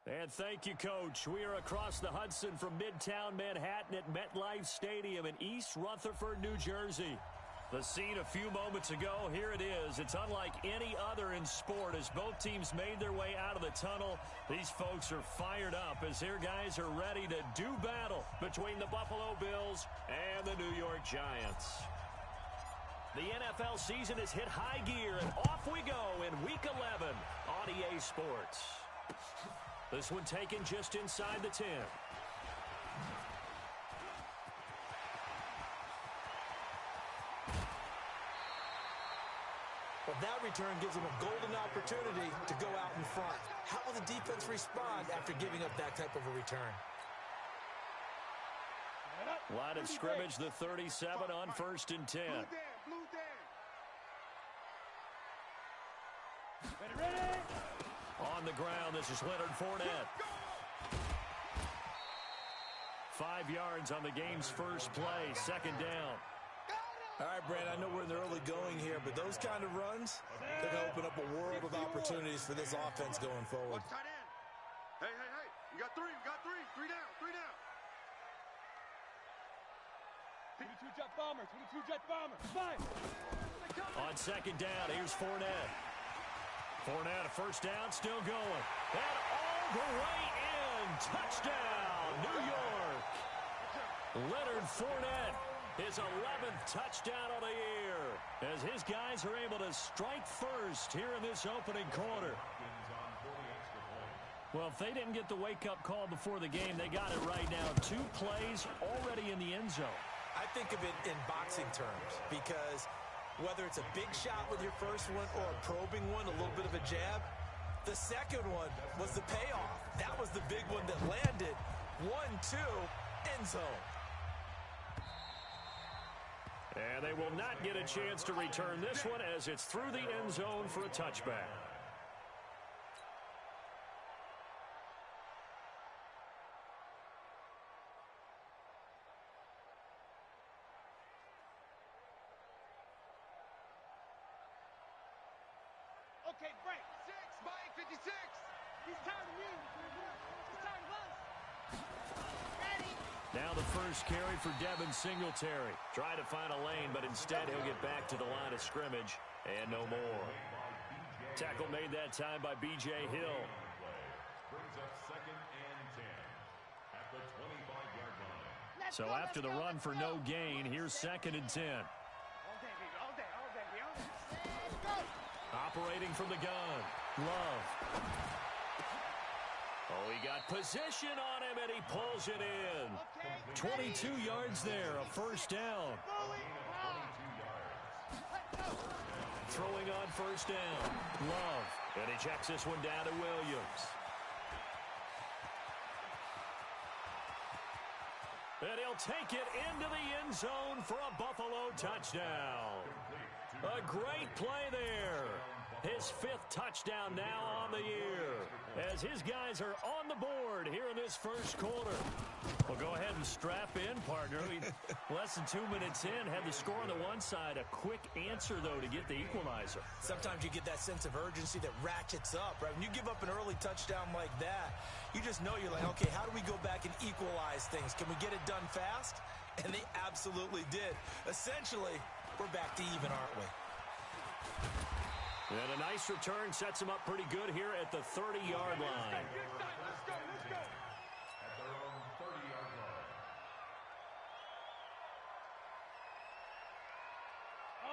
And thank you, Coach. We are across the Hudson from Midtown Manhattan at MetLife Stadium in East Rutherford, New Jersey. The scene a few moments ago, here it is. It's unlike any other in sport as both teams made their way out of the tunnel. These folks are fired up as their guys are ready to do battle between the Buffalo Bills and the New York Giants. The NFL season has hit high gear, and off we go in Week 11 on EA Sports. This one taken just inside the 10. Well, that return gives them a golden opportunity to go out in front. How will the defense respond after giving up that type of a return? Line of scrimmage, the 37 on 1st and 10. Ready. On the ground, this is Leonard Fournette. 5 yards on the game's first play, 2nd down. All right, Brand, I know we're in the early going here, but those kind of runs could open up a world of opportunities for this offense going forward. Tight end. Hey. You got three. 3 down. 22 jet bomber. 5. On 2nd down, here's Fournette. Fournette, a 1st down, still going. And all the way in. Touchdown, New York. Leonard Fournette, his 11th touchdown of the year, as his guys are able to strike first here in this opening quarter. Well, if they didn't get the wake-up call before the game, they got it right now. 2 plays already in the end zone. I think of it in boxing terms because whether it's a big shot with your first one or a probing one, a little bit of a jab, the second one was the payoff. That was the big one that landed. 1-2, end zone. And they will not get a chance to return this one as it's through the end zone for a touchback. Okay, break. 6, Mike, 56. He's tired of you. He's tired of us. Ready. Now the first carry for Devin Singletary. Try to find a lane, but instead he'll get back to the line of scrimmage and no more. Tackle made that time by B.J. Hill. Brings up 2nd and 10 at the 25-yard line. So after the run for no gain, here's 2nd and 10. All day, baby. All day. Let's go. Operating from the gun. Love. Oh, he got position on him, and he pulls it in. 22 yards there, a 1st down. Throwing on 1st down. Love. And he checks this one down to Williams. And he'll take it into the end zone for a Buffalo touchdown. A great play there. His 5th touchdown now on the year as his guys are on the board here in this first quarter. Well, go ahead and strap in, partner. Less than 2 minutes in, had the score on the one side. A quick answer, though, to get the equalizer. Sometimes you get that sense of urgency that ratchets up, right? When you give up an early touchdown like that, you just know you're like, okay, how do we go back and equalize things? Can we get it done fast? And they absolutely did. Essentially, we're back to even, aren't we? And a nice return sets him up pretty good here at the 30-yard line. Let's go. At their own 30-yard line.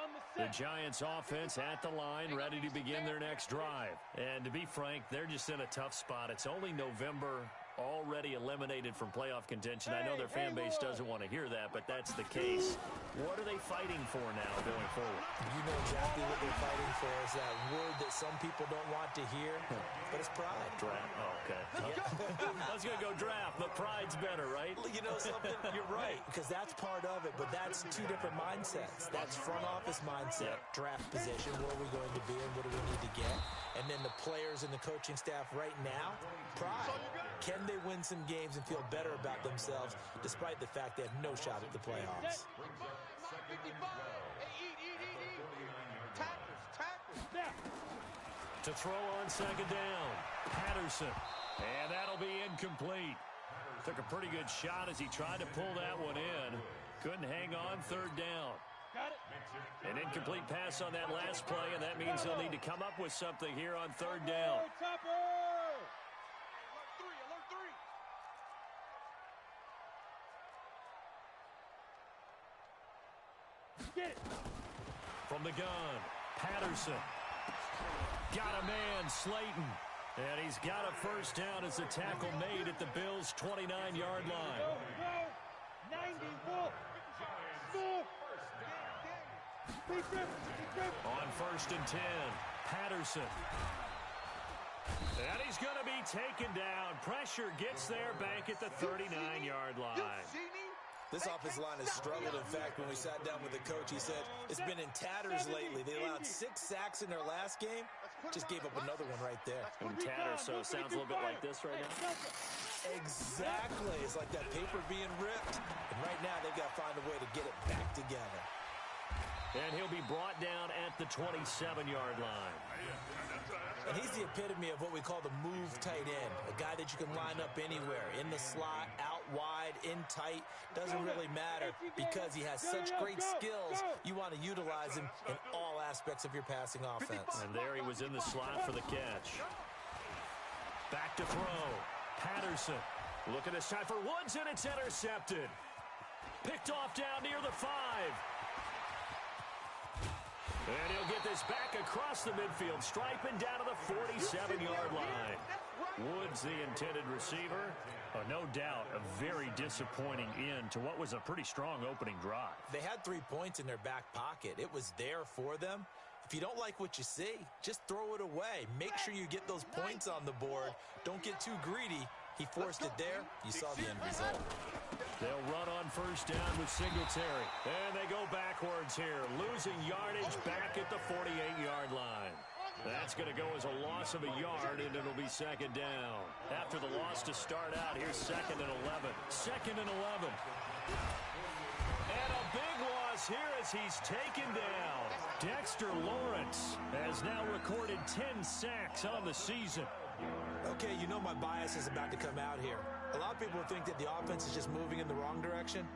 On the The Giants offense at the line, ready to begin their next drive. And to be frank, they're just in a tough spot. It's only November, already eliminated from playoff contention. I know their fan base doesn't want to hear that, but that's the case. What are they fighting for now going forward? You know exactly what they're fighting for. Is that word that some people don't want to hear, but it's pride. Draft. Oh, okay. I was going to go draft, but pride's better, right? You know something? You're right, because that's part of it, but that's 2 different mindsets. That's front office mindset, draft position, where are we going to be and what do we need to get? And then the players and the coaching staff right now, pride. Can they win some games and feel better about themselves despite the fact they have no shot at the playoffs? 55. Hey, eat. Tackles. To throw on 2nd down, Patterson. And that'll be incomplete. Took a pretty good shot as he tried to pull that one in. Couldn't hang on, third down. Got it. An incomplete pass on that last play, and that means he'll need to come up with something here on third down. Topper! Alert three. Get it. From the gun, Patterson. Got a man, Slayton. And he's got a first down as the tackle made at the Bills' 29-yard line. Go, go. 90, full. Full. Big grip, big grip. On first and 10, Patterson. And he's going to be taken down. Pressure gets there back at the 39-yard line. This offensive line has struggled. In fact, when we sat down with the coach, he said it's been in tatters lately. They allowed 6 sacks in their last game. Just gave up another one right there. In tatters, so it sounds a little bit like this right now. Exactly. It's like that paper being ripped. And right now, they've got to find a way to get it back together. And he'll be brought down at the 27-yard line. And he's the epitome of what we call the move tight end. A guy that you can line up anywhere. In the slot, out wide, in tight. Doesn't really matter because he has such great skills. You want to utilize him in all aspects of your passing offense. And there he was in the slot for the catch. Back to throw. Patterson. Look at this time for Woods, and it's intercepted. Picked off down near the 5. And he'll get this back across the midfield stripe and down to the 47-yard line. Woods, the intended receiver. No doubt a very disappointing end to what was a pretty strong opening drive. They had 3 points in their back pocket. It was there for them. If you don't like what you see, just throw it away. Make sure you get those points on the board. Don't get too greedy. He forced it there. You saw the end result. They'll run on first down with Singletary. And they go backwards here, losing yardage back at the 48-yard line. That's going to go as a loss of a yard, and it'll be second down. After the loss to start out, here's second and 11. Second and 11. And a big loss here as he's taken down. Dexter Lawrence has now recorded 10 sacks on the season. Okay, you know my bias is about to come out here. A lot of people think that the offense is just moving in the wrong direction.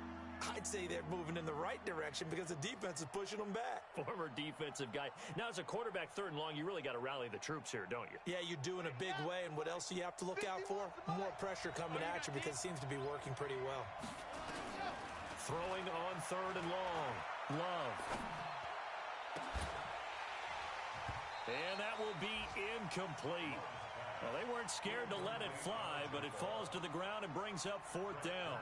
I'd say they're moving in the right direction because the defense is pushing them back. Former defensive guy. Now, as a quarterback, third and long, you really got to rally the troops here, don't you? Yeah, you do in a big way, and what else do you have to look out for? More pressure coming at you because it seems to be working pretty well. Throwing on third and long. Love. And that will be incomplete. Well, they weren't scared to let it fly, but it falls to the ground and brings up fourth down.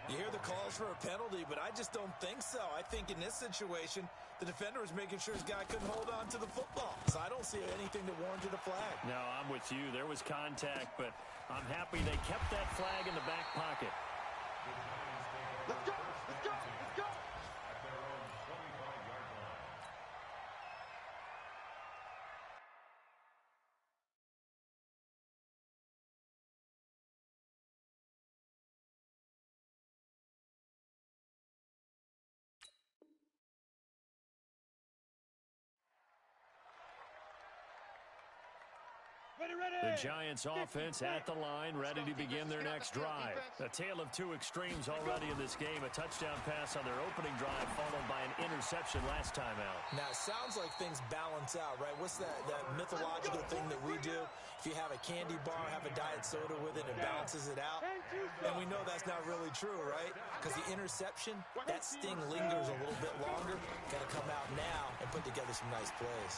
You hear the calls for a penalty, but I just don't think so. I think in this situation, the defender was making sure his guy couldn't hold on to the football. So I don't see anything that warranted a flag. No, I'm with you. There was contact, but I'm happy they kept that flag in the back pocket. Let's go. Let's go. Let's go. At their own 25-yard line. The Giants offense at the line, ready to begin their next drive. A tale of two extremes already in this game. A touchdown pass on their opening drive, followed by an interception last time out. Now, it sounds like things balance out, right? What's that mythological thing that we do? If you have a candy bar, have a diet soda with it, it balances it out. And we know that's not really true, right? Because the interception, that sting lingers a little bit longer. Got to come out now and put together some nice plays.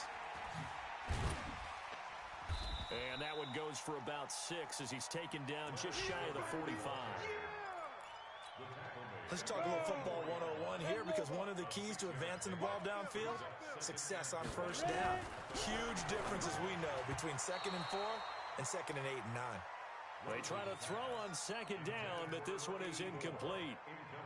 And that one goes for about 6 as he's taken down just shy of the 45. Let's talk a little football 101 here because one of the keys to advancing the ball downfield, success on first down. Huge difference, as we know, between 2nd and 4 and 2nd and 8 and 9. They try to throw on second down, but this one is incomplete.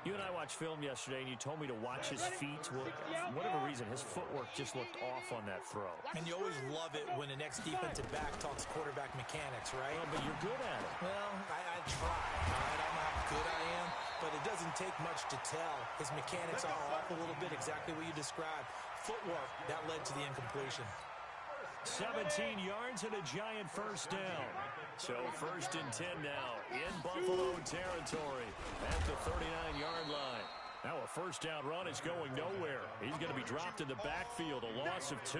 You and I watched film yesterday, and you told me to watch his feet. Well, for whatever reason, his footwork just looked off on that throw. And you always love it when the next defensive back talks quarterback mechanics, right? Well, but you're good at it. Well, I try. All right, I don't know how good I am, but it doesn't take much to tell. His mechanics are off a little bit, exactly what you described. Footwork, that led to the incompletion. 17 yards and a giant first down. So 1st and 10 now in Buffalo territory at the 39-yard line. Now a first down run is going nowhere. He's going to be dropped in the backfield, a loss of 2.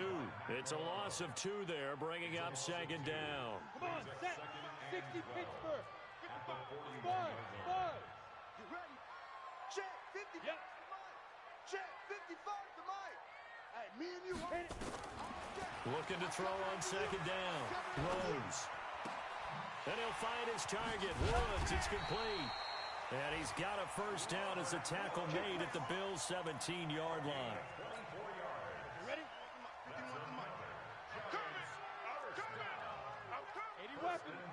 It's a loss of 2 there, bringing up 2nd down. Come on, set. 60 Pittsburgh. 55. You ready? Check 55 Yep. to Mike. Check 55 to Mike. Hey, me and you. Hit it. Looking to throw on 2nd down. Rose. And he'll find his target. Woods, it's complete. And he's got a first down as the tackle made at the Bills' 17-yard line. You ready? 80 weapons.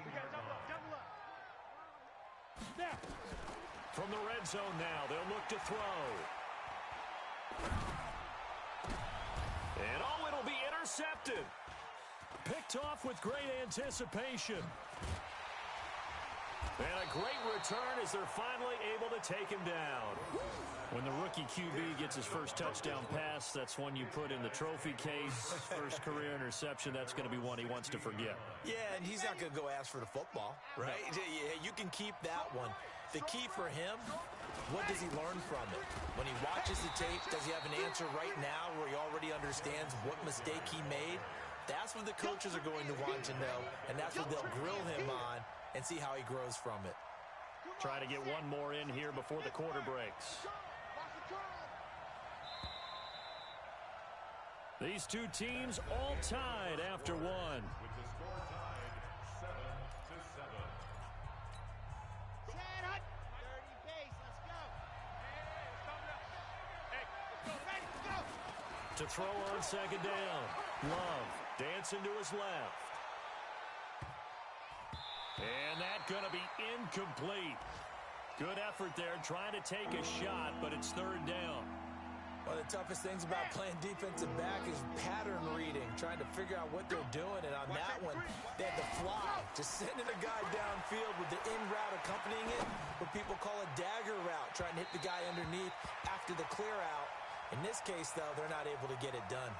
We got double up. Snap. From the red zone now, they'll look to throw. And oh, it'll be intercepted. Picked off with great anticipation. And a great return as they're finally able to take him down. When the rookie QB gets his first touchdown pass, that's one you put in the trophy case. First career interception, that's going to be one he wants to forget. Yeah, and he's not going to go ask for the football, right? Yeah, you can keep that one. The key for him, what does he learn from it? When he watches the tape, does he have an answer right now where he already understands what mistake he made? That's what the coaches are going to want to know, and that's what they'll grill him on and see how he grows from it. Try to get one more in here before the quarter breaks. These two teams all tied after one. With the score tied 7-7. Chad Hut. Dirty base. Let's go. Hey, let's go. Ready, let's go. To throw on 2nd down. Love dancing to his left. And that's going to be incomplete. Good effort there trying to take a shot, but it's 3rd down. One of the toughest things about playing defensive back is pattern reading, trying to figure out what they're doing. And on that one, they had to fly, just sending a guy downfield with the in route accompanying it, what people call a dagger route, trying to hit the guy underneath after the clear out. In this case, though, they're not able to get it done.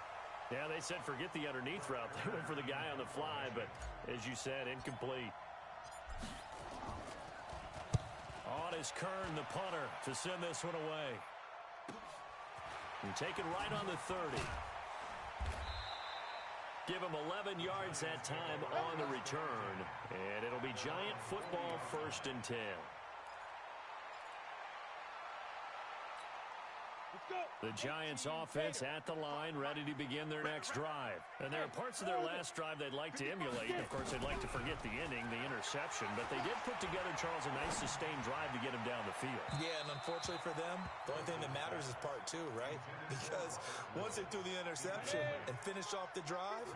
Yeah, they said forget the underneath route. They went for the guy on the fly, but as you said, incomplete. On is Kern, the punter, to send this one away. And take it right on the 30. Give him 11 yards that time on the return. And it'll be Giant football 1st and 10. The Giants offense at the line, ready to begin their next drive. And there are parts of their last drive they'd like to emulate. Of course, they'd like to forget the inning, the interception. But they did put together, Charles, a nice sustained drive to get him down the field. Yeah, and unfortunately for them, the only thing that matters is part 2, right? Because once they threw the interception and finished off the drive,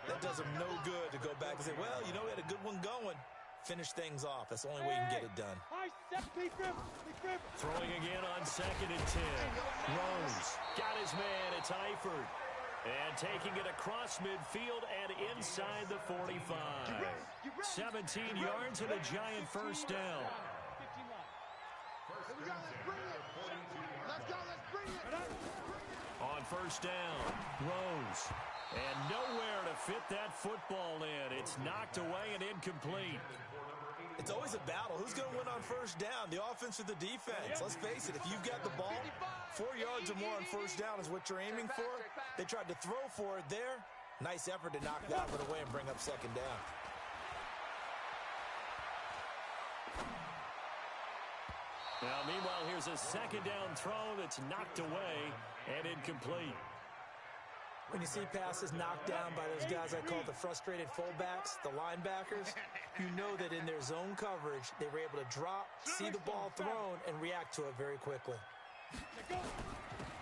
that does them no good to go back and say, well, you know, we had a good one going. Finish things off. That's the only way you can get it done. Throwing again on 2nd and 10. Rose got his man. It's Eifert. And taking it across midfield and inside the 45. 17 yards and a giant first down. On 1st down, Rose. And nowhere to fit that football in. It's knocked away and incomplete. It's always a battle. Who's going to win on 1st down, the offense or the defense? Let's face it, if you've got the ball, 4 yards or more on 1st down is what you're aiming for. They tried to throw for it there. Nice effort to knock that one away and bring up 2nd down. Now, meanwhile, here's a 2nd down throw that's knocked away and incomplete. When you see passes knocked down by those guys I call the frustrated fullbacks, the linebackers, you know that in their zone coverage, they were able to drop, see the ball thrown, and react to it very quickly.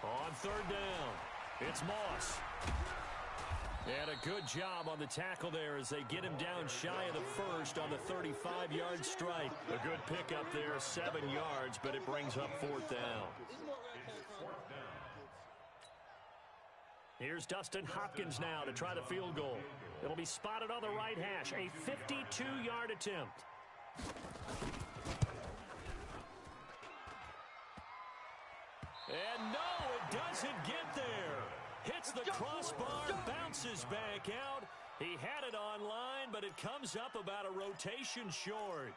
On 3rd down, it's Moss. And a good job on the tackle there as they get him down shy of the 1st on the 35-yard strike. A good pickup there, 7 yards, but it brings up 4th down. Here's Dustin Hopkins now to try the field goal. It'll be spotted on the right hash, a 52-yard attempt. And no, it doesn't get there. Hits the crossbar, bounces back out. He had it online, but it comes up about a rotation short.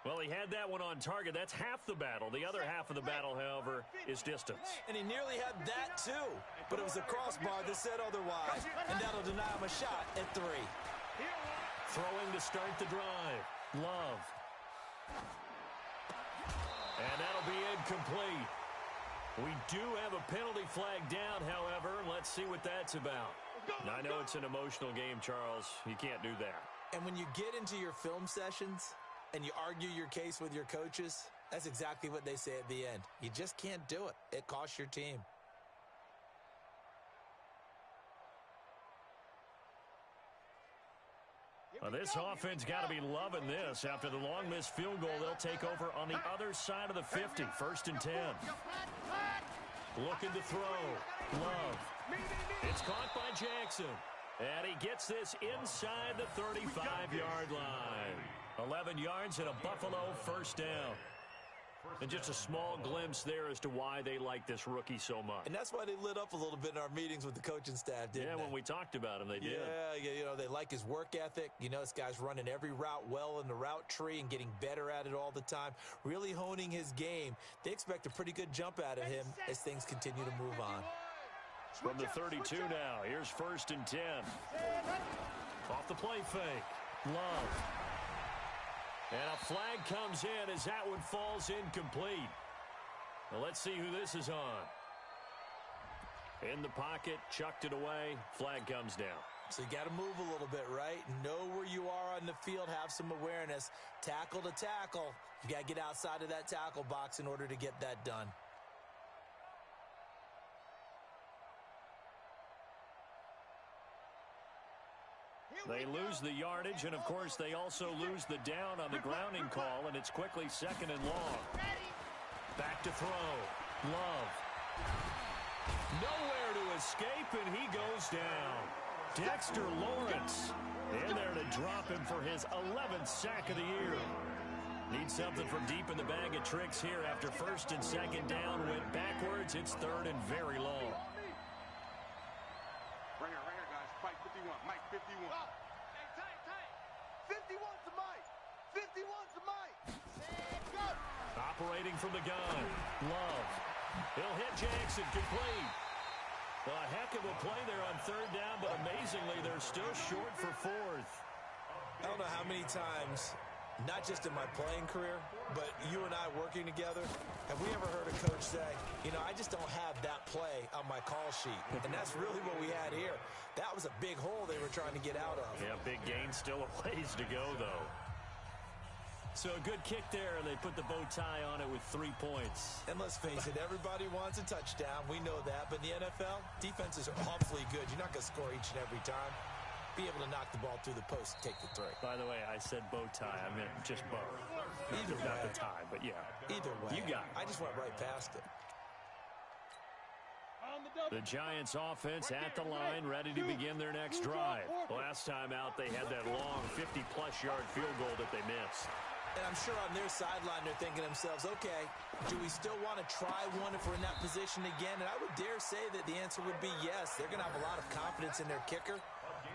Well, he had that one on target. That's half the battle. The other half of the battle, however, is distance. And he nearly had that, too. But it was a crossbar that said otherwise. And that'll deny him a shot at 3. Throwing to start the drive. Love. And that'll be incomplete. We do have a penalty flag down, however. Let's see what that's about. I know it's an emotional game, Charles. You can't do that. And when you get into your film sessions and you argue your case with your coaches, that's exactly what they say at the end. You just can't do it. It costs your team. Well, this offense got to be loving this. After the long missed field goal, they'll take over on the other side of the 50. 1st and 10. Looking to throw. Love. It's caught by Jackson. And he gets this inside the 35-yard line. 11 yards and a Buffalo first down. And just a small glimpse there as to why they like this rookie so much. And that's why they lit up a little bit in our meetings with the coaching staff, didn't they? Yeah, when we talked about him, they did. Yeah, you know, they like his work ethic. You know, this guy's running every route well in the route tree and getting better at it all the time, really honing his game. They expect a pretty good jump out of him as things continue to move on. From the 32 now, here's 1st and 10. Off the play fake. Love. And a flag comes in as that one falls incomplete. Well, let's see who this is on. In the pocket, chucked it away, flag comes down. So you got to move a little bit, right? Know where you are on the field, have some awareness. Tackle to tackle. You got to get outside of that tackle box in order to get that done. They lose the yardage, and, of course, they also lose the down on the grounding call, and it's quickly 2nd and long. Back to throw. Love. Nowhere to escape, and he goes down. Dexter Lawrence in there to drop him for his 11th sack of the year. Needs something from deep in the bag of tricks here after 1st and 2nd down. Went backwards. It's 3rd and very long. Right here, guys. Fight 51. Mike, 51. Tight. 51's the mic. 51's the mic. Go. Operating from the gun. Love. He'll hit Jackson. Complete. A heck of a play there on 3rd down, but amazingly, they're still short for 4th. I don't know how many times, not just in my playing career, but you and I working together, have we ever heard a coach say, you know, I just don't have that play on my call sheet. And that's really what we had here. That was a big hole they were trying to get out of. Yeah, big gain. Still a ways to go, though. So a good kick there, and they put the bow tie on it with 3 points. And let's face it, everybody wants a touchdown. We know that. But in the NFL, defenses are awfully good. You're not going to score each and every time. Be able to knock the ball through the post and take the 3. By the way, I said bow tie. I meant just bow. Either way. Not the tie, but yeah. Either way. You got it. I just went right past it. The Giants offense at the line, ready to begin their next drive. Last time out, they had that long 50-plus yard field goal that they missed. And I'm sure on their sideline they're thinking to themselves, okay, do we still want to try one if we're in that position again? And I would dare say that the answer would be yes. They're going to have a lot of confidence in their kicker.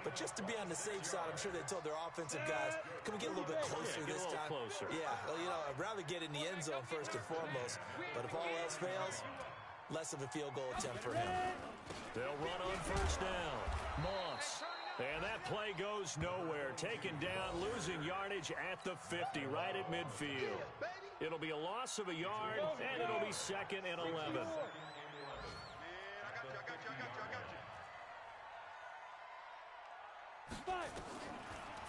But just to be on the safe side, I'm sure they told their offensive guys, can we get a little bit closer this time? Closer. Yeah, well, you know, I'd rather get in the end zone first and foremost. But if all else fails, less of a field goal attempt for him. They'll run on 1st down. Moss. And that play goes nowhere. Taken down, losing yardage at the 50, right at midfield. It'll be a loss of a yard, and it'll be 2nd and 11. Man, I got you.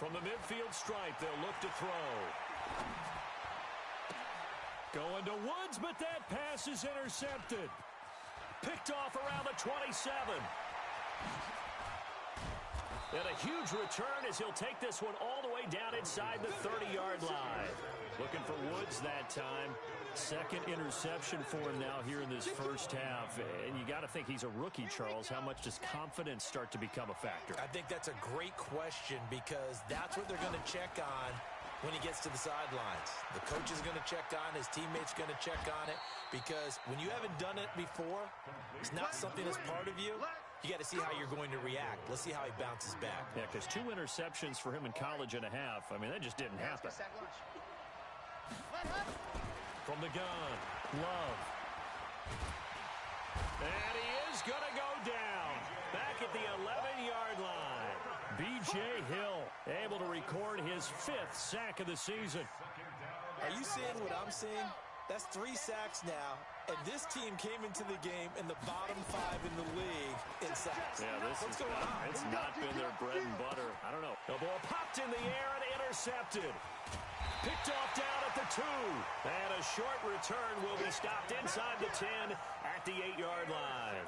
From the midfield stripe, they'll look to throw. Going to Woods, but that pass is intercepted. Picked off around the 27. And a huge return as he'll take this one all the way down inside the 30-yard line. Looking for Woods that time. 2nd interception for him now here in this first half. And you got to think he's a rookie, Charles. How much does confidence start to become a factor? I think that's a great question because that's what they're going to check on when he gets to the sidelines. The coach is going to check on, his teammates going to check on it, because when you haven't done it before, it's not something that's part of you. you got to see how you're going to react. Let's see how he bounces back. Yeah, because 2 interceptions for him in college and a half. I mean, that just didn't happen. From the gun, Love. And he is going to go down. Back at the 11-yard line. B.J. Hill able to record his 5th sack of the season. Are you seeing what I'm seeing? That's 3 sacks now, and this team came into the game in the bottom 5 in the league in sacks. Yeah, What's going on? It's not been their bread and butter. I don't know. The ball popped in the air and intercepted. Picked off down at the 2. And a short return will be stopped inside the 10 at the 8-yard line.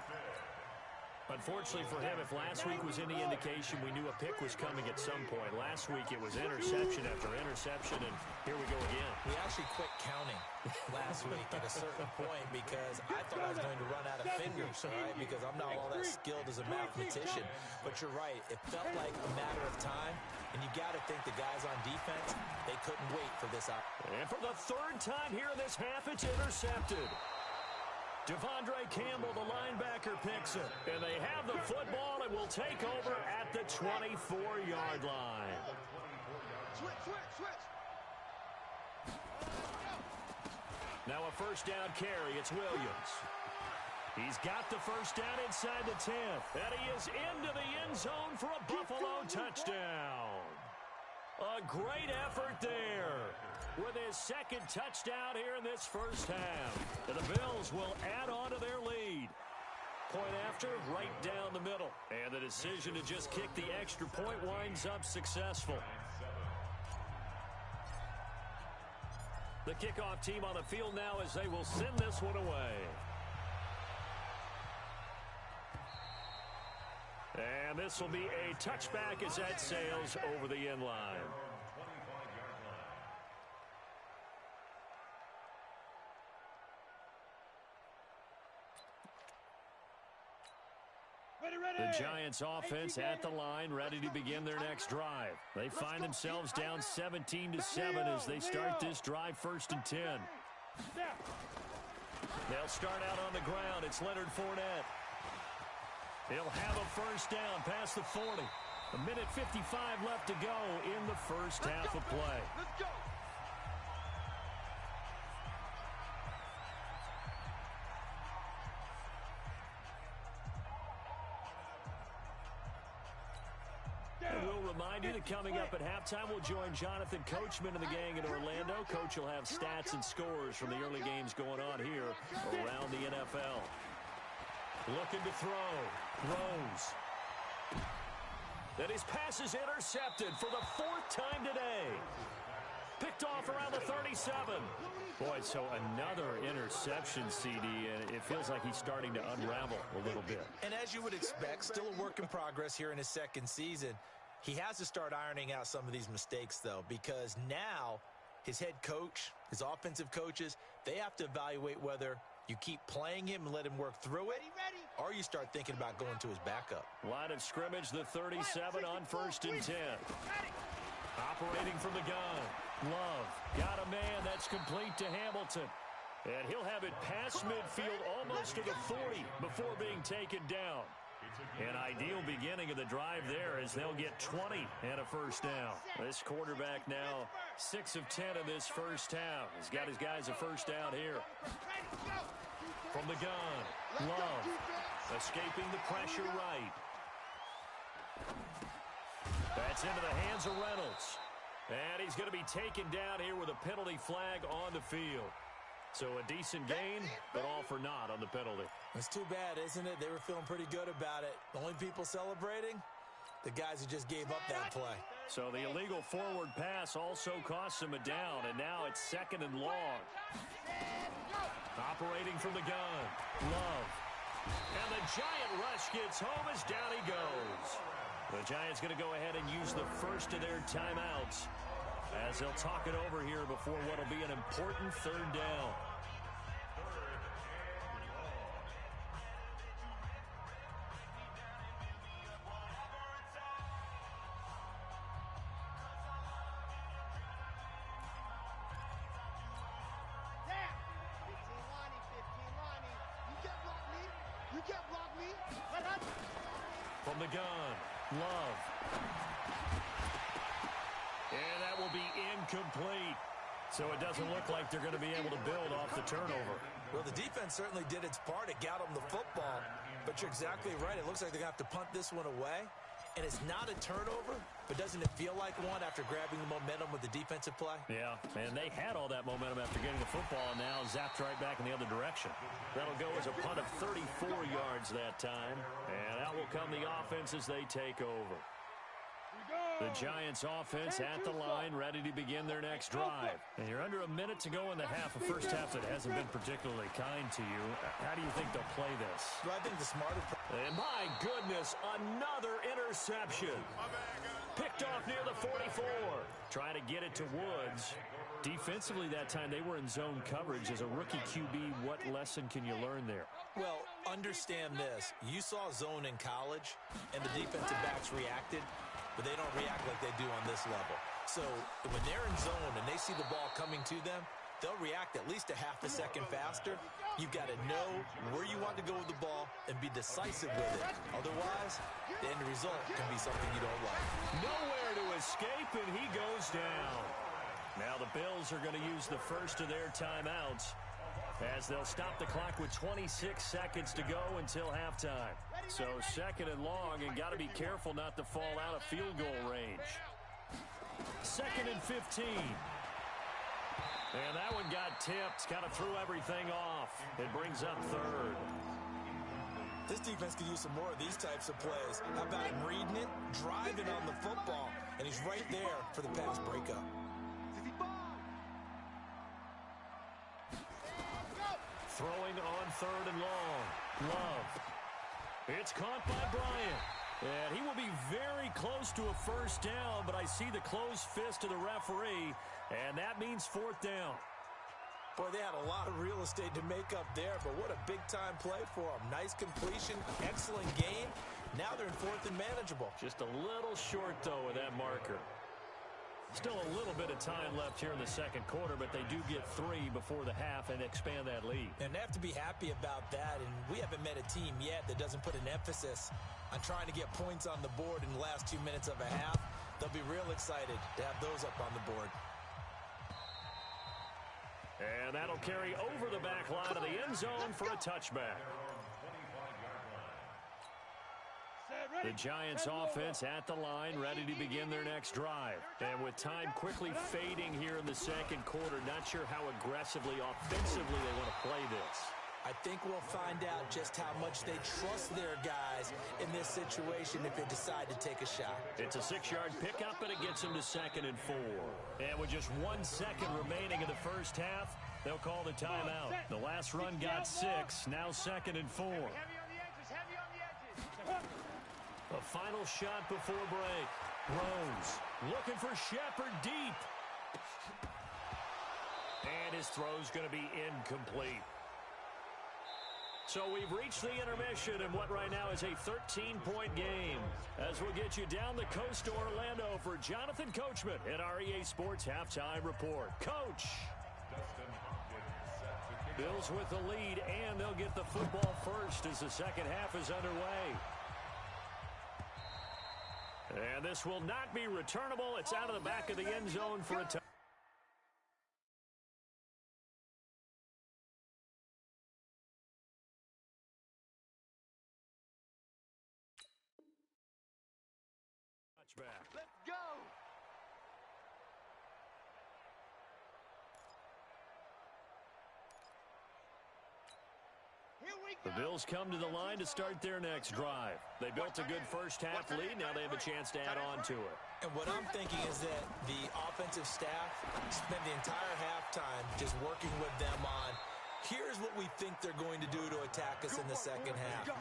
Unfortunately for him, if last week was any indication, we knew a pick was coming at some point. Last week it was interception after interception, and here we go again. We actually quit counting last week at a certain point because I thought I was going to run out of fingers, right? Because I'm not all that skilled as a mathematician. But you're right. It felt like a matter of time, and you got to think the guys on defense, they couldn't wait for this out. And for the 3rd time here in this half, it's intercepted. Devondre Campbell, the linebacker, picks it. And they have the football and will take over at the 24-yard line. Switch. Now a first down carry. It's Williams. He's got the first down inside the 10th. And he is into the end zone for a Buffalo touchdown. A great effort there with his 2nd touchdown here in this first half. And the Bills will add on to their lead. Point after, right down the middle. And the decision to just kick the extra point winds up successful. The kickoff team on the field now as they will send this one away. And this will be a touchback as that sails over the end line. The Giants offense at the line, ready to begin their next drive. They find themselves down 17-7 as they start this drive 1st and 10. They'll start out on the ground. It's Leonard Fournette. He'll have a first down past the 40. 1:55 left to go in the first half of play. Let's go. And we'll remind you that coming up at halftime, we'll join Jonathan Coachman and the gang in Orlando. Coach will have stats and scores from the early games going on here around the NFL. Looking to throw. Throws. Then his pass is intercepted for the 4th time today. Picked off around the 37. Boy, so another interception, CD, and it feels like he's starting to unravel a little bit. And as you would expect, still a work in progress here in his 2nd season. He has to start ironing out some of these mistakes, though, because now his head coach, his offensive coaches, they have to evaluate whether you keep playing him and let him work through it, or you start thinking about going to his backup. Line of scrimmage, the 37 on 1st and 10. Operating from the gun. Love got a man that's complete to Hamilton. And he'll have it past midfield almost to the 40 before being taken down. An ideal beginning of the drive there as they'll get 20 and a first down. This quarterback now 6 of 10 in this first half. He's got his guys a first down here. From the gun, Love escaping the pressure right. That's into the hands of Reynolds. And he's going to be taken down here with a penalty flag on the field. So a decent gain, but all for naught on the penalty. It's too bad, isn't it? They were feeling pretty good about it. The only people celebrating, the guys who just gave up that play. So the illegal forward pass also costs him a down, and now it's 2nd and long. Operating from the gun, Love. And the Giant rush gets home as down he goes. The Giants going to go ahead and use the first of their timeouts as they'll talk it over here before what will be an important 3rd down. You can't block me. You can't block me. Let us. From the gun, Love. And that will be incomplete. So it doesn't look like they're going to be able to build off the turnover. Well, the defense certainly did its part. It got them the football. But you're exactly right. It looks like they're going to have to punt this one away. And it's not a turnover, but doesn't it feel like one after grabbing the momentum with the defensive play? Yeah, and they had all that momentum after getting the football, and now zapped right back in the other direction. That'll go as a punt of 34 yards that time. And out will come the offense as they take over. The Giants offense at the line, ready to begin their next drive. And you're under a minute to go in the half, a first half that hasn't been particularly kind to you. How do you think they'll play this? Well, I think the smarter... And my goodness, another interception. Picked off near the 44. Trying to get it to Woods. Defensively that time, they were in zone coverage. As a rookie QB, what lesson can you learn there? Well, understand this. You saw zone in college, and the defensive backs reacted, but they don't react like they do on this level. So when they're in zone and they see the ball coming to them, they'll react at least a half a second faster. You've got to know where you want to go with the ball and be decisive with it. Otherwise, the end result can be something you don't like. Nowhere to escape, and he goes down. Now the Bills are going to use the first of their timeouts as they'll stop the clock with 26 seconds to go until halftime. So second and long, and got to be careful not to fall out of field goal range. Second and 15. And that one got tipped, kind of threw everything off. It brings up third. This defense could use some more of these types of plays. How about him reading it, driving on the football, and he's right there for the pass breakup. Throwing on third and long. Love. It's caught by Bryant. And he will be very close to a first down, but I see the closed fist of the referee, and that means fourth down. Boy, they had a lot of real estate to make up there, but what a big-time play for them. Nice completion, excellent game. Now they're in fourth and manageable. Just a little short, though, with that marker. Still a little bit of time left here in the second quarter, but they do get 3 before the half and expand that lead. And they have to be happy about that, and we haven't met a team yet that doesn't put an emphasis on trying to get points on the board in the last 2 minutes of a half. They'll be real excited to have those up on the board. And that'll carry over the back line of the end zone for a touchback. The Giants offense at the line, ready to begin their next drive. And with time quickly fading here in the second quarter, not sure how aggressively, offensively they want to play this. I think we'll find out just how much they trust their guys in this situation if they decide to take a shot. It's a 6-yard pickup, and it gets them to second and 4. And with just 1 second remaining in the first half, they'll call the timeout. The last run got 6, now second and 4. Heavy on the edges, heavy on the edges. A final shot before break. Rose looking for Shepard deep. And his throw's going to be incomplete. So we've reached the intermission in what right now is a 13-point game. As we'll get you down the coast to Orlando for Jonathan Coachman at our EA Sports Halftime Report. Coach. Bills with the lead, and they'll get the football first as the second half is underway. And this will not be returnable. It's out of the back of the end zone for a touchdown. Let's go. The Bills come to the line to start their next drive. They built a good first half lead. Now they have a chance to add on to it. And what I'm thinking is that the offensive staff spent the entire halftime just working with them on, here's what we think they're going to do to attack us in the second half.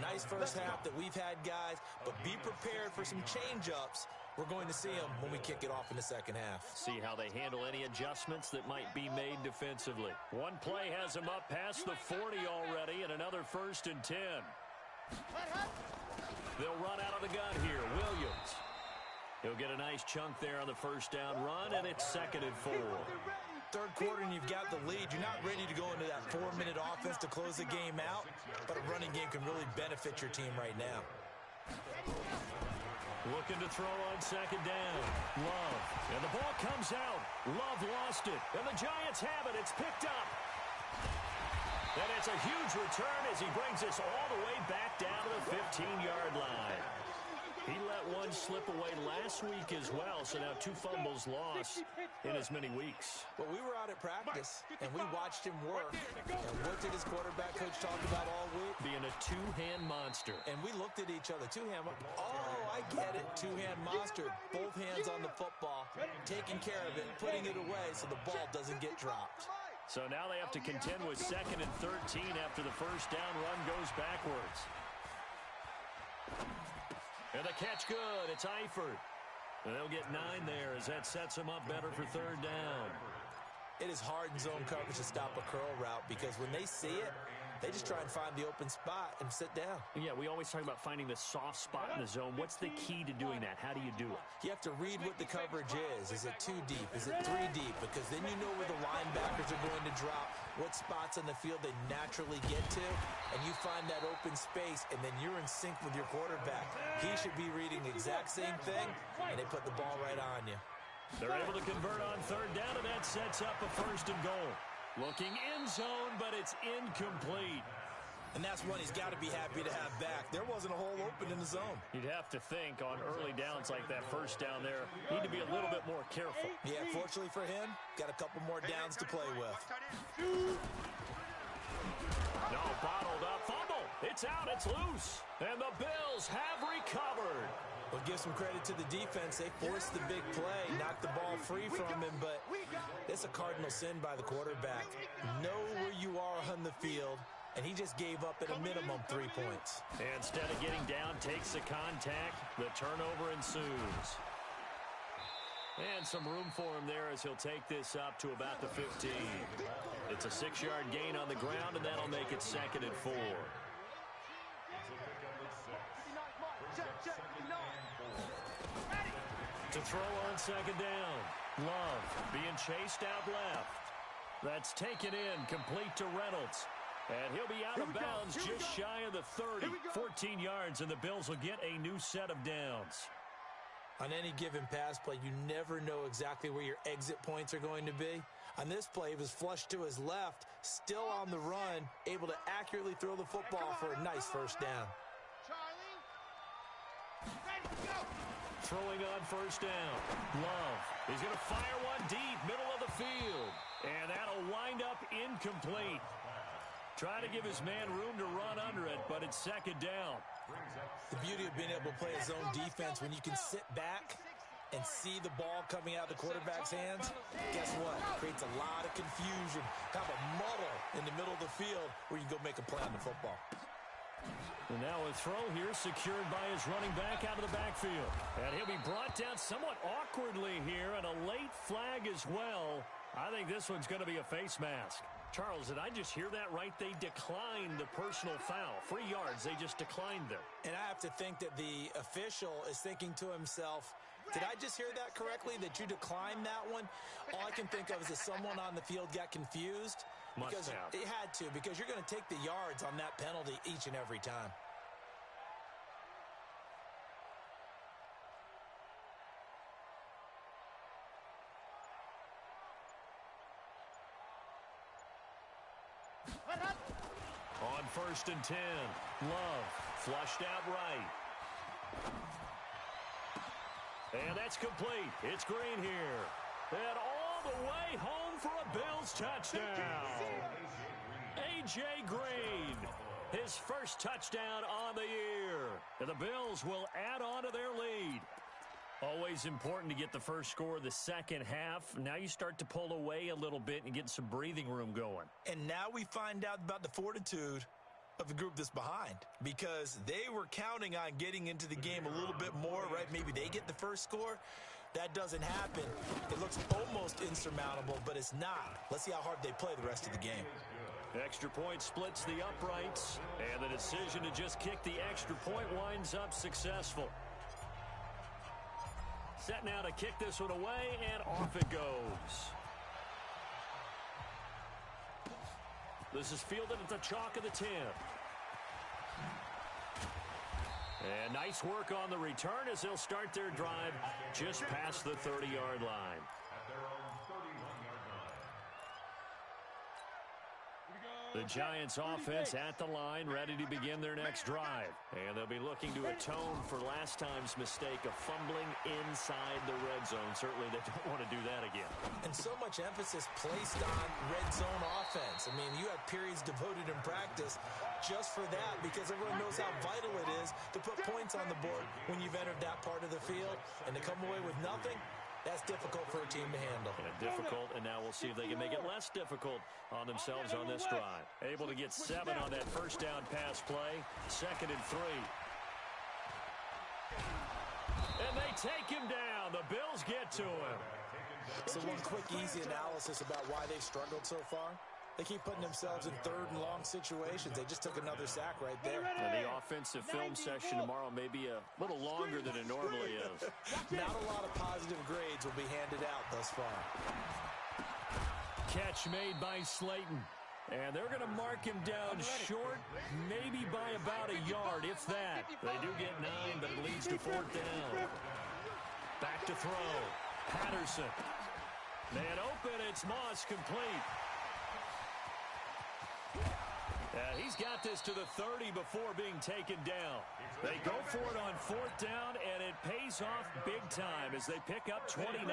Nice first half that we've had, guys, but be prepared for some change-ups. We're going to see them when we kick it off in the second half. See how they handle any adjustments that might be made defensively. One play has them up past the 40 already, and another 1st and 10. They'll run out of the gun here. Williams. He'll get a nice chunk there on the first down run, and it's 2nd and 4. Third quarter and you've got the lead. You're not ready to go into that 4-minute offense to close the game out, but a running game can really benefit your team right now. Looking to throw on second down. Love. And the ball comes out. Love lost it. And the Giants have it. It's picked up. And it's a huge return as he brings us all the way back down to the 15-yard line. He let one slip away last week as well, so now 2 fumbles lost in as many weeks. Well, we were out at practice, and we watched him work. And what did his quarterback coach talk about all week? Being a two-hand monster. And we looked at each other. Two-hand. Oh, I get it. Two-hand monster. Both hands on the football, taking care of it, putting it away so the ball doesn't get dropped. So now they have to contend with 2nd and 13 after the first down run goes backwards. And the catch good. It's Eifert. And they'll get 9 there as that sets them up better for 3rd down. It is hard in zone coverage to stop a curl route because when they see it, they just try and find the open spot and sit down. Yeah, we always talk about finding the soft spot in the zone. What's the key to doing that? How do you do it? You have to read what the coverage is. Is it 2 deep? Is it 3 deep? Because then you know where the linebackers are going to drop, what spots on the field they naturally get to, and you find that open space, and then you're in sync with your quarterback. He should be reading the exact same thing, and they put the ball right on you. They're able to convert on 3rd down, and that sets up a 1st and goal. Looking in zone, but it's incomplete. And that's one he's got to be happy to have back. There wasn't a hole open in the zone. You'd have to think on early downs like that 1st down there, need to be a little bit more careful. Yeah, fortunately for him, got a couple more downs to play with. No, bottled up. Fumble. It's out. It's loose. And the Bills have recovered. Well, give some credit to the defense. They forced the big play, knocked the ball free from him, but it's a cardinal sin by the quarterback. Know where you are on the field, and he just gave up at a minimum 3 points. And instead of getting down, takes the contact. The turnover ensues. And some room for him there as he'll take this up to about the 15. It's a 6-yard gain on the ground, and that'll make it 2nd and 4. To throw on 2nd down. Love being chased out left. That's taken in, complete to Reynolds. And he'll be out of bounds just shy of the 30. 14 yards, and the Bills will get a new set of downs. On any given pass play, you never know exactly where your exit points are going to be. On this play, he was flushed to his left, still on the run, able to accurately throw the football for a nice 1st down. Throwing on 1st down. Love. He's going to fire one deep, middle of the field. And that'll wind up incomplete. Trying to give his man room to run under it, but it's 2nd down. The beauty of being able to play a zone defense when you can sit back and see the ball coming out of the quarterback's hands, guess what? It creates a lot of confusion, kind of a muddle in the middle of the field where you go make a play on the football. And now a throw here secured by his running back out of the backfield. And he'll be brought down somewhat awkwardly here, and a late flag as well. I think this one's going to be a face mask. Charles, did I just hear that right? They declined the personal foul. 3 yards, they just declined them. And I have to think that the official is thinking to himself, did I just hear that correctly, that you declined that one? All I can think of is that someone on the field got confused. Because it had to, because you're going to take the yards on that penalty each and every time. On 1st and 10, Love flushed out right. And that's complete. It's Green here. And all the way home for a Bills touchdown. A.J. Green, his first touchdown on the year. And the Bills will add on to their lead. Always important to get the first score of the second half. Now you start to pull away a little bit and get some breathing room going. And now we find out about the fortitude of the group that's behind, because they were counting on getting into the game a little bit more, right? Maybe they get the first score. That doesn't happen. It looks almost insurmountable, but it's not. Let's see how hard they play the rest of the game. Extra point splits the uprights, and the decision to just kick the extra point winds up successful. Set now to kick this one away, and off it goes. This is fielded at the chalk of the 10. And nice work on the return as they'll start their drive just past the 30-yard line. At their own 31-yard line. The Giants offense at the line, ready to begin their next drive. And they'll be looking to atone for last time's mistake of fumbling inside the red zone. Certainly they don't want to do that again. And so much emphasis placed on red zone offense. I mean, you have periods devoted in practice just for that because everyone knows how vital it is to put points on the board when you've entered that part of the field. And to come away with nothing, that's difficult for a team to handle. And difficult, and now we'll see if they can make it less difficult on themselves on this drive. Able to get 7 on that first down pass play. 2nd and 3. And they take him down. The Bills get to him. So one quick, easy analysis about why they've struggled so far. They keep putting themselves in 3rd and long situations. They just took another sack right there. And the offensive film session tomorrow may be a little longer than it normally is. Not a lot of positive grades will be handed out thus far. Catch made by Slayton. And they're going to mark him down short, maybe by about a yard, if that. They do get 9, but it leads to 4th down. Back to throw. Patterson. Man open, it's Moss, complete. He's got this to the 30 before being taken down. They go for it on 4th down, and it pays off big time as they pick up 29.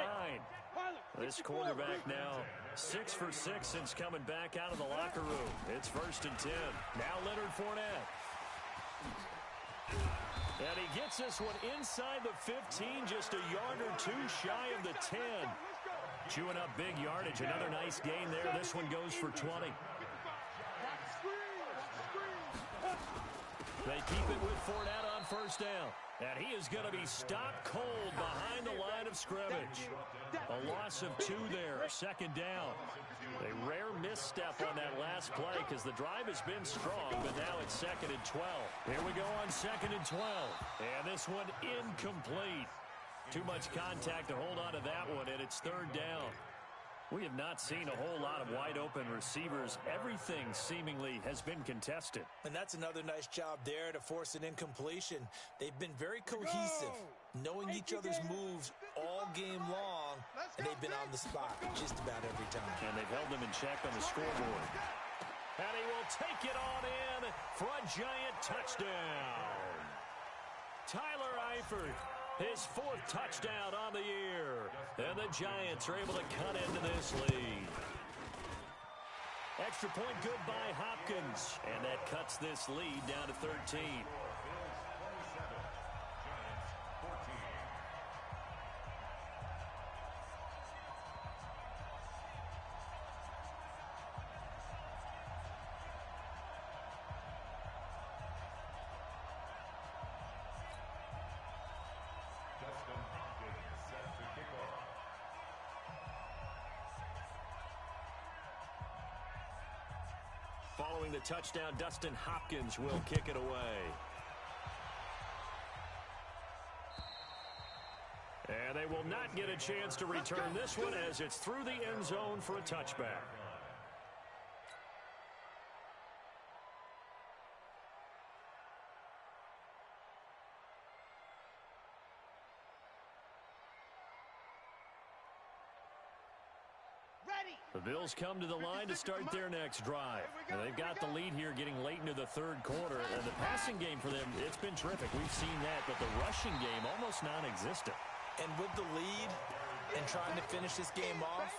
This quarterback now 6 for 6 since coming back out of the locker room. It's 1st and 10. Now Leonard Fournette. And he gets this one inside the 15, just a yard or 2 shy of the 10. Chewing up big yardage. Another nice gain there. This one goes for 20. They keep it with Fournette on 1st down. And he is going to be stopped cold behind the line of scrimmage. A loss of 2 there, 2nd down. A rare misstep on that last play because the drive has been strong, but now it's 2nd and 12. Here we go on 2nd and 12. And this one incomplete. Too much contact to hold on to that one, and it's 3rd down. We have not seen a whole lot of wide-open receivers. Everything seemingly has been contested. And that's another nice job there to force an incompletion. They've been very cohesive, knowing each other's moves all game long, and they've been on the spot just about every time. And they've held them in check on the scoreboard. And he will take it on in for a giant touchdown. Tyler Eifert. His 4th touchdown on the year. And the Giants are able to cut into this lead. Extra point good by Hopkins. And that cuts this lead down to 13. Following the touchdown, Dustin Hopkins will kick it away. And they will not get a chance to return this one as it's through the end zone for a touchback. The Bills come to the line to start their next drive. And they've got the lead here getting late into the 3rd quarter. And the passing game for them, it's been terrific. We've seen that, but the rushing game almost non-existent. And with the lead and trying to finish this game off,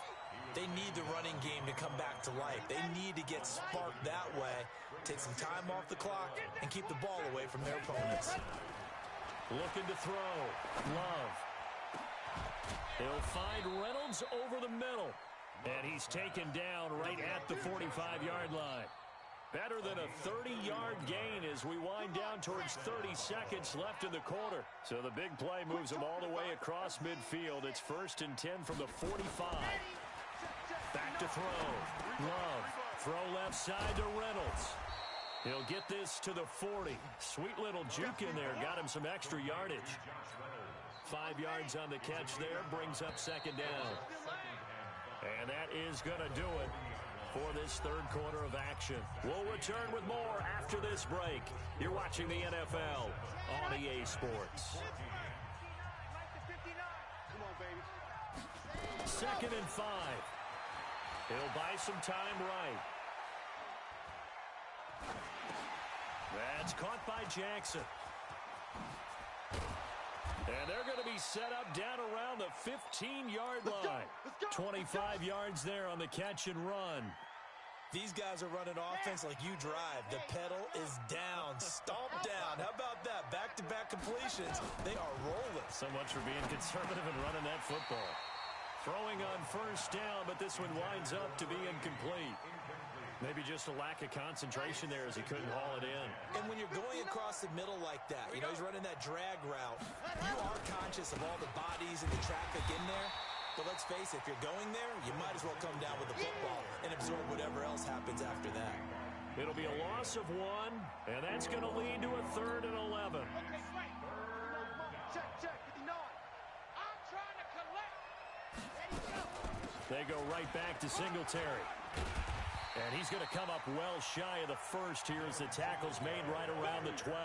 they need the running game to come back to life. They need to get sparked that way, take some time off the clock, and keep the ball away from their opponents. Looking to throw. Love. He'll find Reynolds over the middle. And he's taken down right at the 45-yard line. Better than a 30-yard gain as we wind down towards 30 seconds left in the quarter. So the big play moves them all the way across midfield. It's 1st and 10 from the 45. Back to throw. Love. Throw left side to Reynolds. He'll get this to the 40. Sweet little juke in there. Got him some extra yardage. 5 yards on the catch there. Brings up 2nd down. And that is going to do it for this 3rd quarter of action. We'll return with more after this break. You're watching the NFL on EA Sports. Come on, baby. 2nd and 5. He'll buy some time right. That's caught by Jackson. And they're going to be set up down around the 15-yard line. 25 yards there on the catch and run. These guys are running offense like you drive. The pedal is down, stomp down. How about that? Back-to-back completions. They are rolling. So much for being conservative and running that football. Throwing on 1st down, but this one winds up to be incomplete. Maybe just a lack of concentration there as he couldn't haul it in. And when you're going across the middle like that, you know, he's running that drag route, you are conscious of all the bodies and the traffic in there. But let's face it, if you're going there, you might as well come down with the football and absorb whatever else happens after that. It'll be a loss of 1, and that's going to lead to a 3rd and 11. Okay, wait. Check, 59. I'm trying to collect. Ready, go. They go right back to Singletary. And he's going to come up well shy of the first here as the tackle's made right around the 12.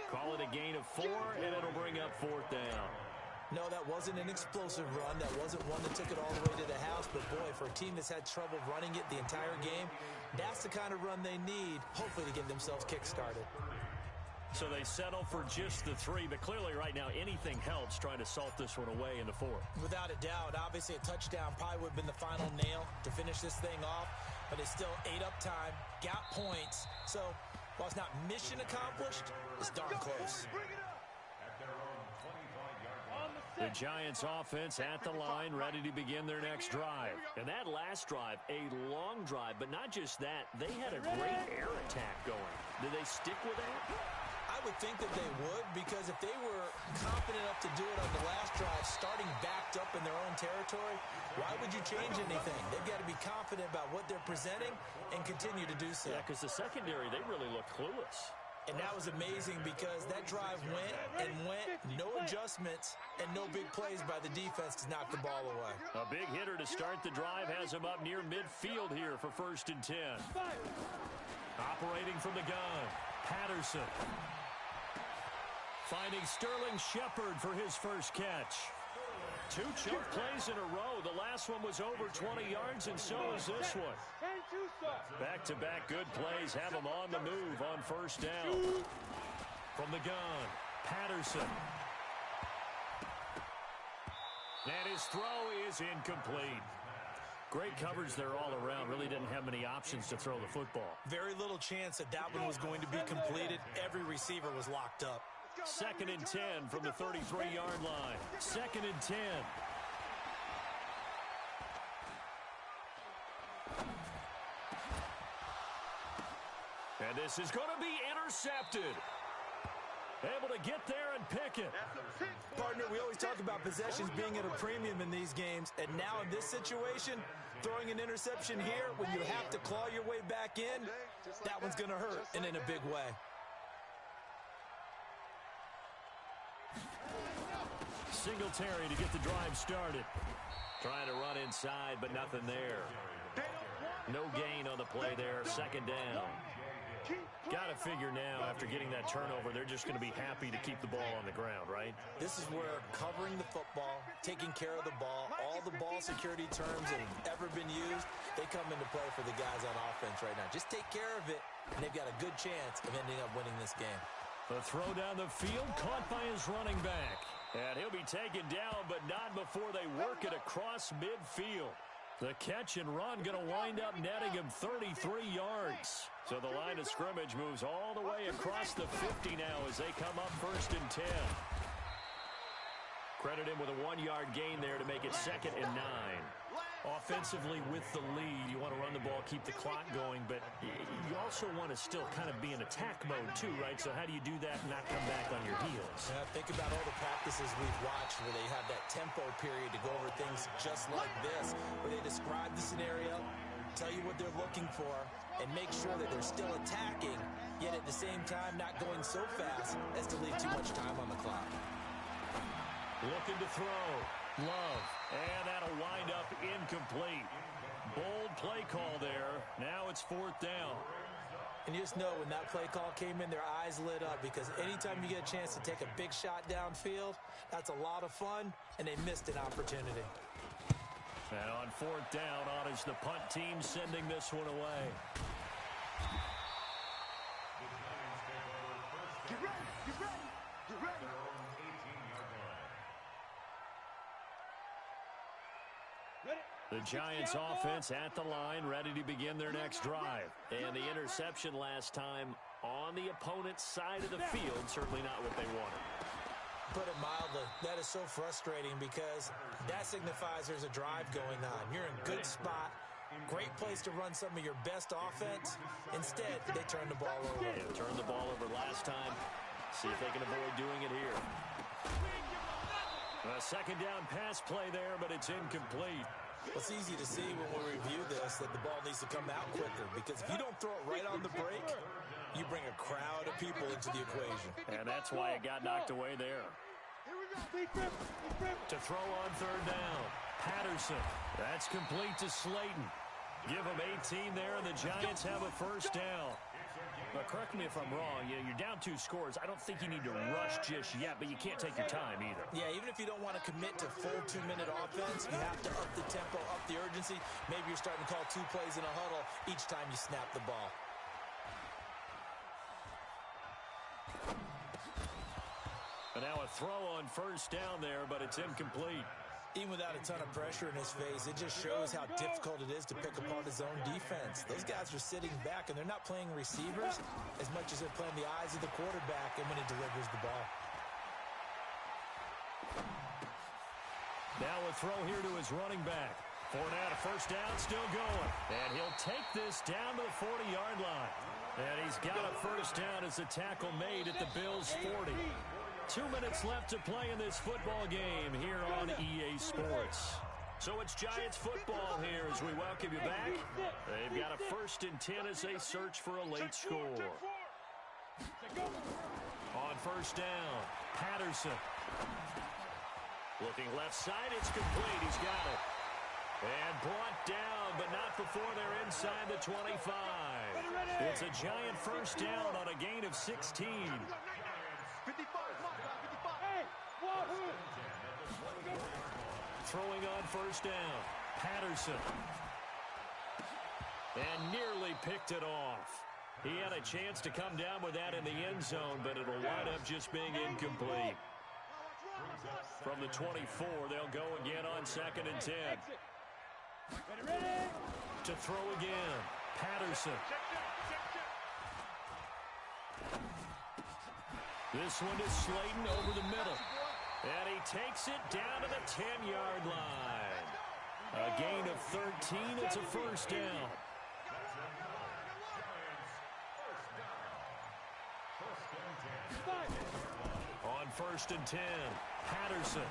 Call it a gain of 4, and it'll bring up 4th down. No, that wasn't an explosive run. That wasn't one that took it all the way to the house. But, boy, for a team that's had trouble running it the entire game, that's the kind of run they need, hopefully, to get themselves kick-started. So they settle for just the 3, but clearly right now anything helps trying to salt this one away in the 4th. Without a doubt, obviously a touchdown probably would have been the final nail to finish this thing off. But it's still 8 up time, got points. So while it's not mission accomplished, it's darn close. The Giants offense at the line, ready to begin their next drive. And that last drive, a long drive, but not just that, they had a great air attack going. Did they stick with that? I would think that they would, because if they were confident enough to do it on the last drive, starting backed up in their own territory, why would you change anything? They've got to be confident about what they're presenting and continue to do so. Yeah, because the secondary, they really looked clueless. And that was amazing because that drive went and went, no adjustments, and no big plays by the defense to knock the ball away. A big hitter to start the drive has him up near midfield here for 1st and 10. Operating from the gun, Patterson. Finding Sterling Shepard for his first catch. 2 choke plays in a row. The last one was over 20 yards, and so is this one. Back-to-back good plays have him on the move on 1st down. From the gun, Patterson. And his throw is incomplete. Great coverage there all around. Really didn't have many options to throw the football. Very little chance that that one was going to be completed. Every receiver was locked up. 2nd and 10 from the 33-yard line. 2nd and 10. And this is going to be intercepted. Able to get there and pick it. Partner, we always talk about possessions being at a premium in these games, and now in this situation, throwing an interception here when you have to claw your way back in, that one's going to hurt, and in a big way. Singletary to get the drive started. Trying to run inside, but nothing there. No gain on the play there. 2nd down. Got to figure now, after getting that turnover, they're just going to be happy to keep the ball on the ground, right? This is where covering the football, taking care of the ball, all the ball security terms that have ever been used, they come into play for the guys on offense right now. Just take care of it, and they've got a good chance of ending up winning this game. The throw down the field, caught by his running back. And he'll be taken down, but not before they work it across midfield. The catch and run going to wind up netting him 33 yards. So the line of scrimmage moves all the way across the 50 now as they come up 1st and 10. Credit him with a 1-yard gain there to make it 2nd and 9. Offensively with the lead, you want to run the ball, keep the clock going, but you also want to still kind of be in attack mode too, right? So how do you do that and not come back on your heels? Yeah, think about all the practices we've watched where they have that tempo period to go over things just like this, where they describe the scenario, tell you what they're looking for, and make sure that they're still attacking, yet at the same time not going so fast as to leave too much time on the clock. Looking to throw. Love. And that'll wind up incomplete. Bold play call there. Now it's 4th down. And you just know when that play call came in, their eyes lit up because anytime you get a chance to take a big shot downfield, that's a lot of fun, and they missed an opportunity. And on fourth down, on is the punt team sending this one away. Get ready, get ready, get ready. The Giants offense at the line, ready to begin their next drive. And the interception last time on the opponent's side of the field, certainly not what they wanted. Put it mildly, that is so frustrating because that signifies there's a drive going on. You're in a good spot, great place to run some of your best offense. Instead, they turn the ball over. Yeah, turned the ball over last time. See if they can avoid doing it here. A second down pass play there, but it's incomplete. It's easy to see when we review this that the ball needs to come out quicker because if you don't throw it right on the break, you bring a crowd of people into the equation. And that's why it got knocked away there. To throw on third down, Patterson. That's complete to Slayton. Give them 18 there, and the Giants have a first down. But correct me if I'm wrong, you're down 2 scores. I don't think you need to rush just yet, but you can't take your time either. Yeah, even if you don't want to commit to full 2-minute offense, you have to up the tempo, up the urgency. Maybe you're starting to call 2 plays in a huddle each time you snap the ball. And now a throw on first down there, but it's incomplete. Even without a ton of pressure in his face, it just shows how difficult it is to pick apart his own defense. Those guys are sitting back, and they're not playing receivers as much as they're playing the eyes of the quarterback and when he delivers the ball. Now a throw here to his running back. Fournette, a first down, still going. And he'll take this down to the 40-yard line. And he's got a first down as the tackle made at the Bills' 40. 2 minutes left to play in this football game here on EA Sports. So it's Giants football here as we welcome you back. They've got a 1st and 10 as they search for a late score. On first down, Patterson. Looking left side, it's complete. He's got it. And brought down, but not before they're inside the 25. It's a Giant first down on a gain of 16. 55. Throwing on first down, Patterson. And nearly picked it off. He had a chance to come down with that in the end zone, but it'll wind up just being incomplete. From the 24, they'll go again on 2nd and 10. To throw again, Patterson. This one is Slayton over the middle. And he takes it down to the 10-yard line. A gain of 13. It's a first down. On 1st and 10, Patterson.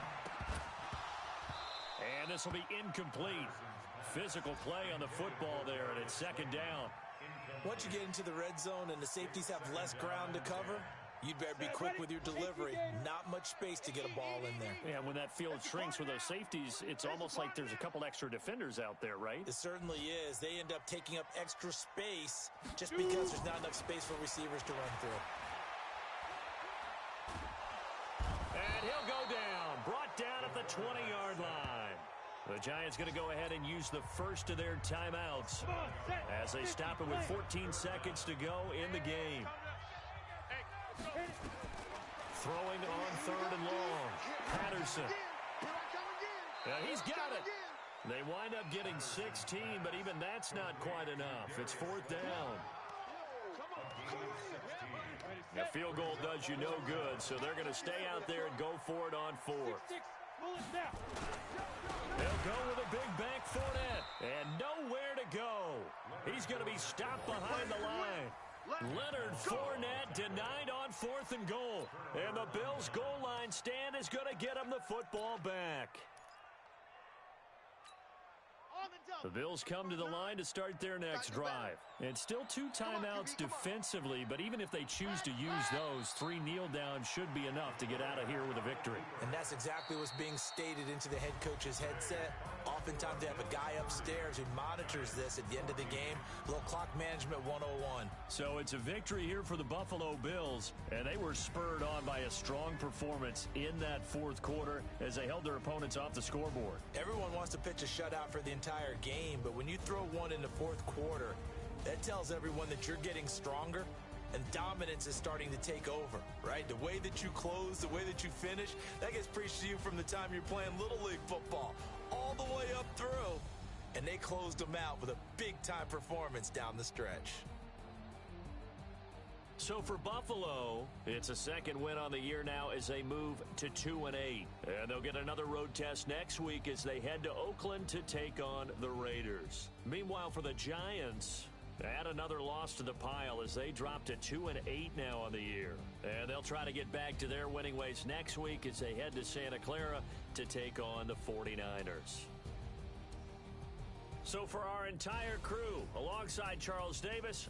And this will be incomplete. Physical play on the football there, and it's 2nd down. Once you get into the red zone and the safeties have less ground to cover, you'd better be quick with your delivery. Not much space to get a ball in there. Yeah, when that field shrinks with those safeties, it's almost like there's a couple extra defenders out there, right? It certainly is. They end up taking up extra space just because there's not enough space for receivers to run through. And he'll go down. Brought down at the 20-yard line. The Giants going to go ahead and use the first of their timeouts as they stop it with 14 seconds to go in the game. Throwing on 3rd and long. Patterson. He's got it. They wind up getting 16, but even that's not quite enough. It's 4th down. A field goal does you no good, so they're going to stay out there and go for it on 4th. They'll go with a big bank Fournette, and nowhere to go. He's going to be stopped behind the line. Leonard Fournette denied on 4th and goal. And the Bills' goal line stand is going to get him the football back. The Bills come to the line to start their next drive. And still 2 timeouts defensively, but even if they choose to use those, 3 kneel downs should be enough to get out of here with a victory. And that's exactly what's being stated into the head coach's headset. Oftentimes they have a guy upstairs who monitors this at the end of the game. A little clock management 101. So it's a victory here for the Buffalo Bills, and they were spurred on by a strong performance in that fourth quarter as they held their opponents off the scoreboard. Everyone wants to pitch a shutout for the entire game, but when you throw one in the fourth quarter, that tells everyone that you're getting stronger and dominance is starting to take over, right? The way that you close, the way that you finish, that gets preached to you from the time you're playing Little League football all the way up through. And they closed them out with a big-time performance down the stretch. So for Buffalo, it's a second win on the year now as they move to 2-8. And they'll get another road test next week as they head to Oakland to take on the Raiders. Meanwhile, for the Giants, add another loss to the pile as they drop to 2-8 now on the year. And they'll try to get back to their winning ways next week as they head to Santa Clara to take on the 49ers. So for our entire crew, alongside Charles Davis,